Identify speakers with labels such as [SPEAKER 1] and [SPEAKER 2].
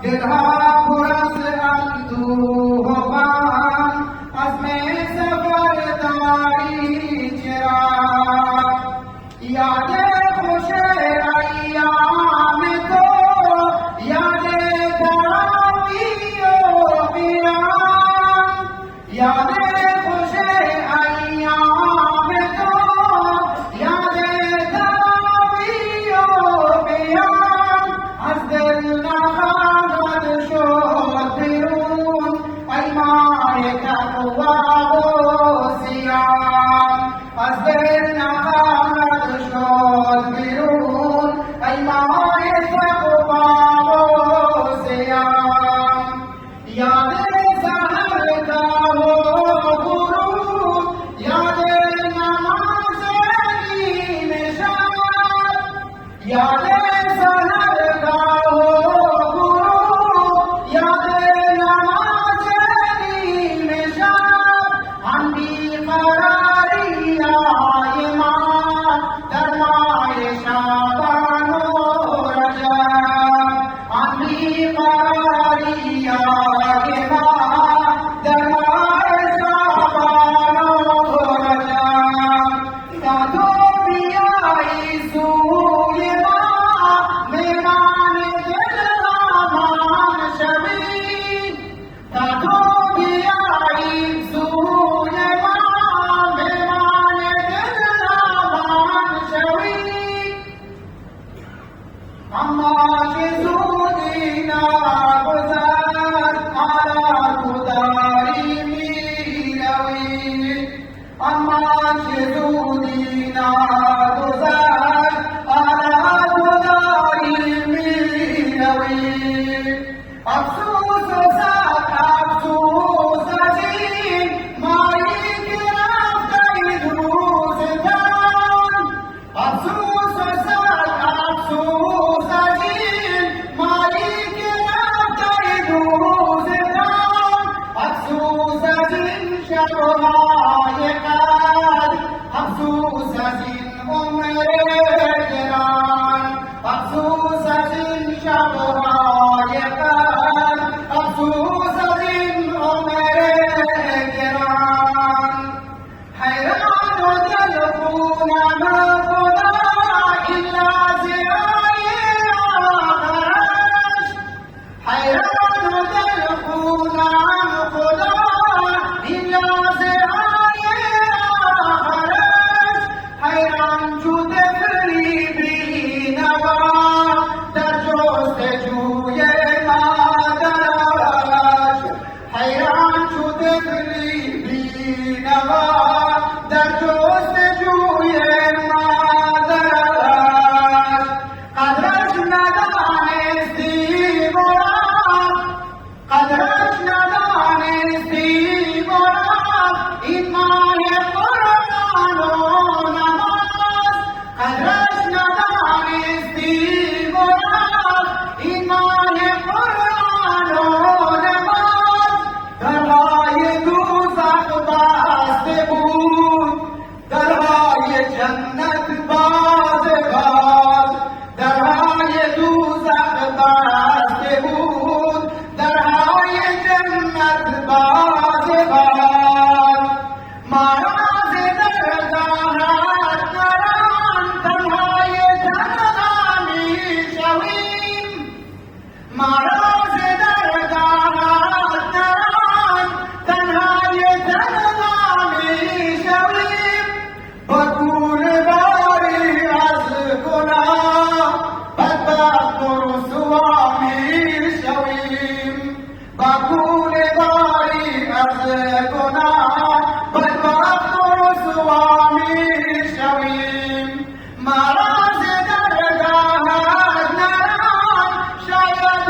[SPEAKER 1] दिलहा पुरस अंदूह पान अज़्मे सफरदारी चिराग यादे खुशे अय्याम तो यादे दावियो पिरान यादे खुशे अय्याम तो यादे दावियो पिरान अज़ दिल नखाद शोद बिरून अयमाए तक़वा व सियाम अज़ दिल नखाद शोद बिरून अयमाए तक़वा व सियाम यादे सहर का हो गुरूर यादे नमाज़े नीम शब यादे सहर का हो गुरूर यादे नमाज़े नीम शब हम बेक़रारी आए माँ दरमाए शाबान व रजब हम बेक़रारी आए माँ दरमाए शाबान व रजब दादो पियाई सूए माँ मेहमान दिल रामान शबी दादो पियाई सूए माँ मेहमान दिल रामान शबी अम्मा के ज़ूदी ना गुज़र आला खुदारी मीरवी अम्मा के ज़ूदी ना गुज़र आला खुदारी मीरवी अफ़सोस साथ अफ़सोस अजीब माई के रास्ते दूर जान अफ़सोस साथ अफ़सोस अजीब माई के रास्ते दूर जान अफ़सोस अजीब शबहाए क़द अफ़सोस अजीब उम्रे गिरान अफ़सोस अजीब शबहाए क़द अफ़सोस अजीब उम्रे गिरान हैरान हो दिल खूना न खुदा इल्ला ज़ियाए आखरश हैरान हो दिल खूना न खुदा इल्ला ज़ियाए आखरश हैरान शुदे क़रीबी नवा दर जोस्तजूए मादरश हैरान शुदे क़रीबी नवा दर जोस्तजूए मादरश क़दरश नदानिस्ती मुराद क़दरश नदानिस्ती मुराद ईमान कुरान व नमाज़ क़दरश नदानिस्ती मुराद ईमान कुरान व नमाज़ दरवाज़े दोज़ख बस्ते بود درهای جنت باز باز درهای دوزخ بسته بود درهای جنت باز باز ما را ز درگاهت نران تنهای تنها می‌شویم ما را ز درگاهت نران تنهای تنها می‌شویم بکول باری از گناه بدبخت و رسوا می‌شویم بکول باری از گناه بدبخت و رسوا می‌شویم مرا ز درگاهت نران شاید